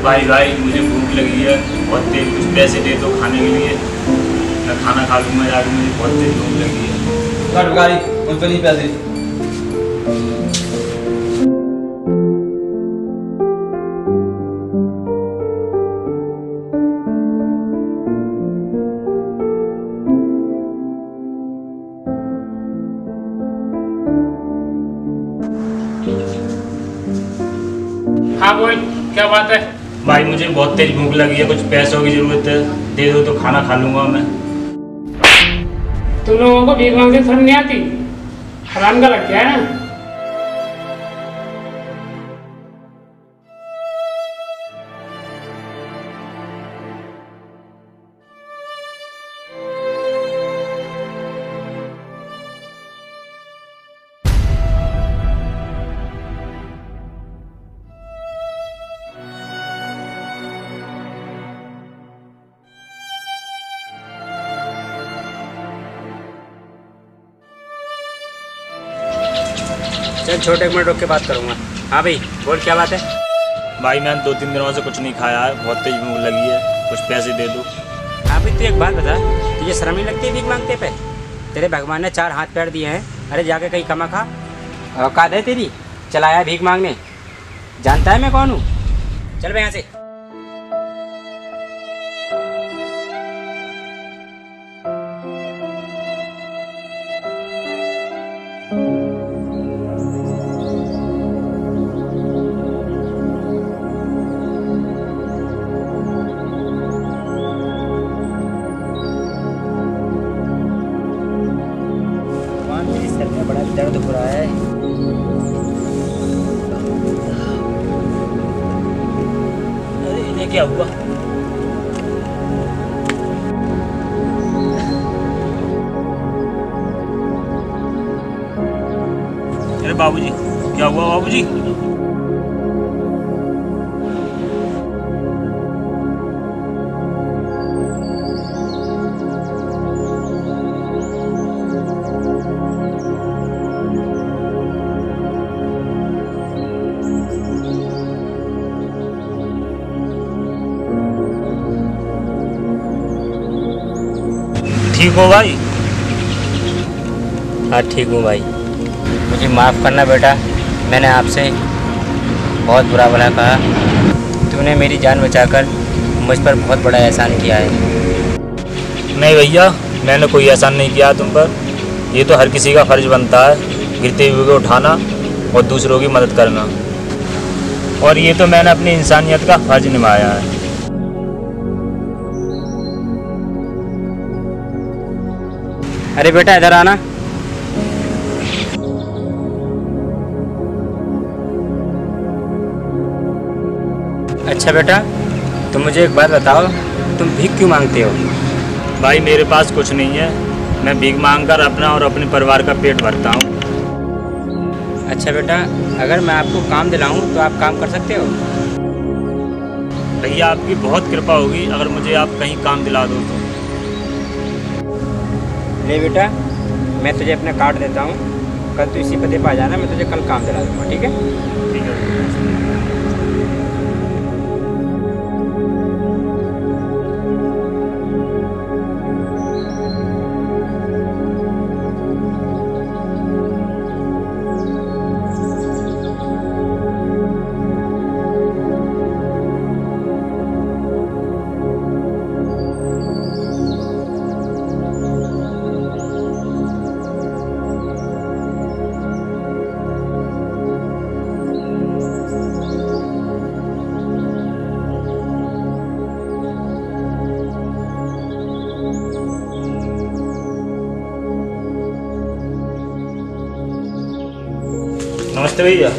भाई भाई मुझे भूख लगी है बहुत तेज, कुछ पैसे दे दो खाने के लिए, मैं खाना खा लूँगा यार, मुझे बहुत तेज भूख लगी है। भिखारी मुझ पे नहीं पैसे। हाँ बोल, क्या बात है? भाई मुझे बहुत तेज भूख लगी है, कुछ पैसों की ज़रूरत है, दे दो तो खाना खा लूँगा मैं। तुम लोगों को भीख मांगते शर्म नहीं आती? हराम का लग गया है ना। चल छोटे, एक मिनट रुक के बात करूँगा। हाँ भाई बोल, क्या बात है? भाई मैंने 2-3 दिनों से कुछ नहीं खाया है, बहुत तेज भूख लगी है, कुछ पैसे दे दो। हाँ भाई तू एक बात बता, तुझे शर्म नहीं लगती है भीख मांगते पे? तेरे भगवान ने 4 हाथ पैर दिए हैं, अरे जाके कहीं कमा खा। औकात है तेरी, चल आया भीख मांगने? जानता है मैं कौन हूँ? चल भाई यहाँ से। सर में बड़ा दर्द हो रहा है। अरे ये क्या हुआ? अरे बाबूजी, क्या हुआ बाबूजी? ठीक हो भाई? हाँ ठीक हूँ भाई, मुझे माफ़ करना बेटा, मैंने आपसे बहुत बुरा भला कहा। तूने मेरी जान बचाकर मुझ पर बहुत बड़ा एहसान किया है। नहीं भैया, मैंने कोई एहसान नहीं किया तुम पर, ये तो हर किसी का फर्ज बनता है गिरते हुए को उठाना और दूसरों की मदद करना, और ये तो मैंने अपनी इंसानियत का फर्ज निभाया है। अरे बेटा इधर आना। अच्छा बेटा, तुम मुझे एक बात बताओ, तुम भीख क्यों मांगते हो? भाई मेरे पास कुछ नहीं है, मैं भीख मांगकर अपना और अपने परिवार का पेट भरता हूँ। अच्छा बेटा, अगर मैं आपको काम दिलाऊं तो आप काम कर सकते हो? भैया आपकी बहुत कृपा होगी अगर मुझे आप कहीं काम दिला दो तो। ले बेटा, मैं तुझे अपना कार्ड देता हूँ, कल तू इसी पते पर आ जाना, मैं तुझे कल काम दिला दूँगा, ठीक है? ठीक है। नमस्ते भैया।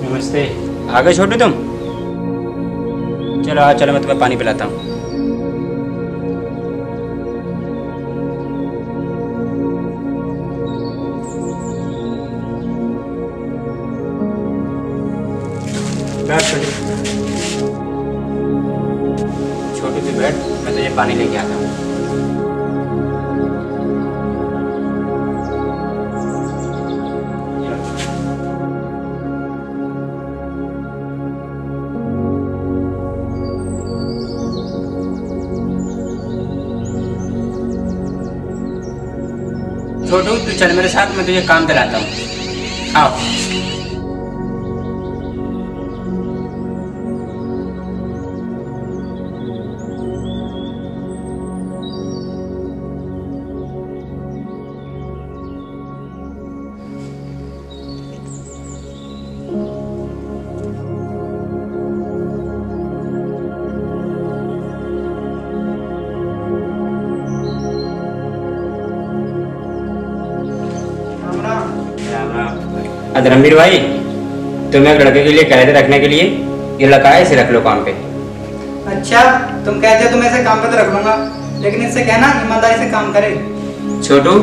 नमस्ते। आ गए छोटू तुम? चलो आ, चलो मैं तुम्हें पानी पिलाता हूँ। बैठ छोटू। छोटू तू बैठ, मैं तुझे पानी लेके आता हूँ। छोटू तू चल मेरे साथ, मैं तुझे काम दिलाता हूँ। आओ। रणबीर भाई, तुम्हें एक लड़के के लिए कह रहे थे रखने के लिए, ये लड़का है, इसे रख लो काम पे। अच्छा, तुम कहते हो तो मैं इसे काम पे तो रख लूंगा, लेकिन इससे कहना ईमानदारी से काम करे। छोटू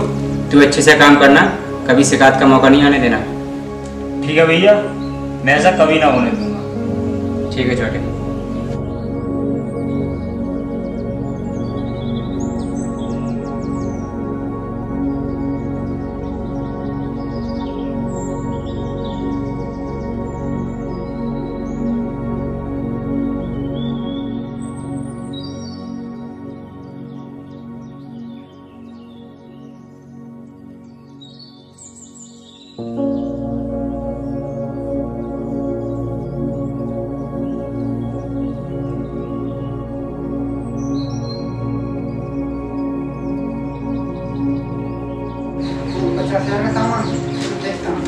तू अच्छे से काम करना, कभी शिकायत का मौका नहीं आने देना। ठीक है भैया, मैं ऐसा कभी ना होने दूंगा। ठीक है छोटे। का सामान देखता हूँ।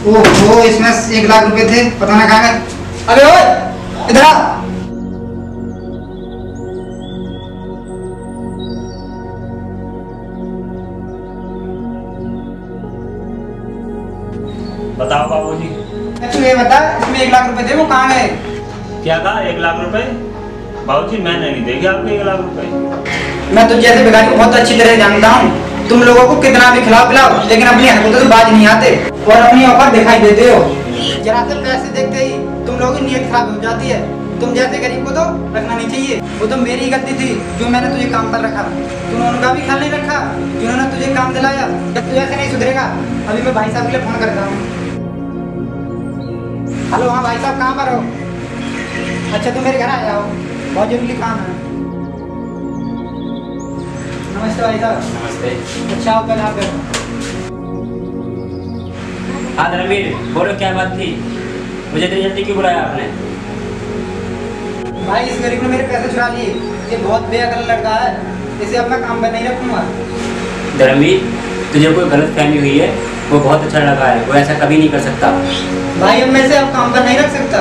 ओहो, इसमें 1 लाख रुपए थे, पता ना कहाँ गए। अरे ओए, इधर आ। बताओ बाबूजी। तू ये बता, इसमें 1 लाख रुपए थे, वो कहाँ गए? क्या कहा 1 लाख रुपए? बाबूजी मैंने नहीं देखे आपके 1 लाख रुपए। मैं तो जैसे भिखारी को बहुत अच्छी तरह जानता हूँ। तुम लोगों को कितना भी खिलाओ पिलाओ, लेकिन अपनी हरकतों से बाज नहीं आते और अपनी औकात दिखाई देते हो। जरा से पैसे देखते ही तुम लोगों की नीयत खराब हो जाती है। तुम जैसे गरीब को तो रखना नहीं चाहिए। वो तो मेरी गलती थी जो मैंने तुझे काम पर रखा। तूने उनका भी ख्याल नहीं रखा जिन्होंने तुझे काम दिलाया। जब तू ऐसे नहीं सुधरेगा, अभी मैं भाई साहब के लिए फोन करता हूँ। हेलो, हाँ भाई साहब, कहाँ पर हो? अच्छा, तुम मेरे घर आ जाओ, बहुत जरूरी काम है। नमस्ते भाई साहब। नमस्ते। अच्छा, आओ पहले आप बैठो। हाँ रणबीर, बोलो क्या बात थी? मुझे इतनी जल्दी क्यों बुलाया आपने? भाई, इस गरीब ने मेरे पैसे चुरा लिए। ये बहुत बेअकल लड़का है, इसे अब मैं काम पर नहीं रखूंगा। रणबीर, तुझे कोई गलत फहमी हुई है। वो बहुत अच्छा लड़का है, वो ऐसा कभी नहीं कर सकता। भाई, अब मैं इसे अब काम पर नहीं रख सकता।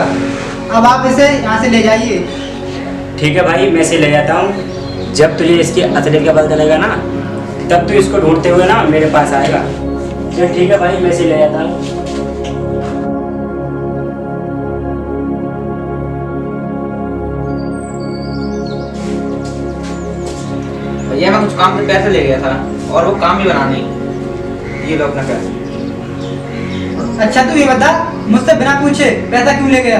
अब आप इसे यहाँ से ले जाइए। ठीक है भाई, मैं इसे ले जाता हूँ। जब तुझे इसकी असलियत का पता चलेगा ना, तब तू इसको ढूंढते हुए ना मेरे पास आएगा। चल ठीक है भाई, मैं इसे ले जाता हूँ। भैया, मैं कुछ काम पे पैसे ले गया था और वो काम भी बना नहीं। ये लो अपना पैसा। अच्छा, तू ये बता, मुझसे बिना पूछे पैसा क्यों ले गया?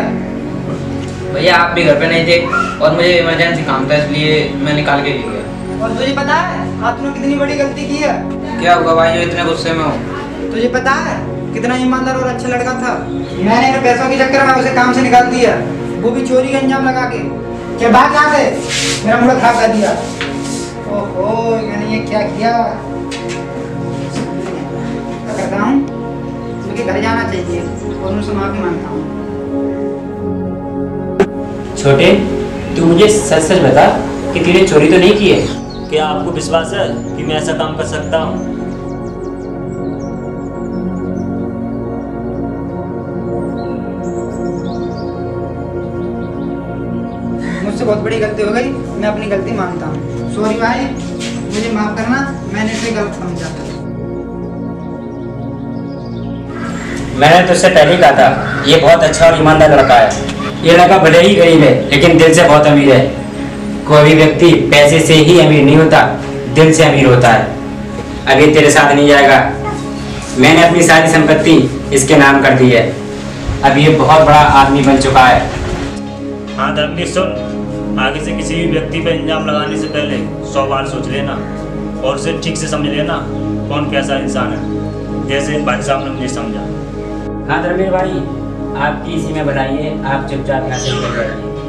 भैया, आप भी घर पे नहीं थे और मुझे इमरजेंसी काम था, इसलिए मैं निकाल के ले गया। और तुझे पता है आपने कितनी बड़ी गलती की है? क्या हुआ भाई जो इतने गुस्से में हो? तुझे पता है कितना ईमानदार और अच्छा लड़का था। मैंने पैसों के चक्कर में उसे काम से निकाल दिया, वो भी चोरी का अंजाम लगा के। क्या बात कहाँ से मेरा मूड खराब कर दिया। ओहो, मैंने ये क्या किया? करता हूँ, मुझे घर जाना चाहिए और उनसे माफी मांगता हूँ। छोटे, तू मुझे सच सच बता कि तूने चोरी तो नहीं की है? क्या आपको विश्वास है कि मैं ऐसा काम कर सकता हूँ? मुझसे बहुत बड़ी गलती हो गई, मैं अपनी गलती मानता हूँ। सॉरी भाई, मुझे माफ करना, मैंने इसे गलत समझा था। मैंने तुझसे पहले ही कहा था, ये बहुत अच्छा और ईमानदार लड़का है। ये लड़का भले ही गरीब है, लेकिन दिल से बहुत अमीर है। कोई भी व्यक्ति पैसे से ही अमीर नहीं होता, दिल से अमीर होता है। अभी तेरे साथ नहीं जाएगा। मैंने अपनी सारी संपत्ति इसके नाम कर दी है। अब ये बहुत बड़ा आदमी बन चुका है। हाँ धर्मवीर, सुन, आगे से किसी भी व्यक्ति पर इल्जाम लगाने से पहले 100 बार सोच लेना और उसे ठीक से समझ लेना कौन कैसा इंसान है, जैसे भाई साहब ने मुझे समझा। हाँ धर्मेंद्र भाई, आपकी इसी में भलाई है, आप चुपचाप यहाँ से निकल जाइए।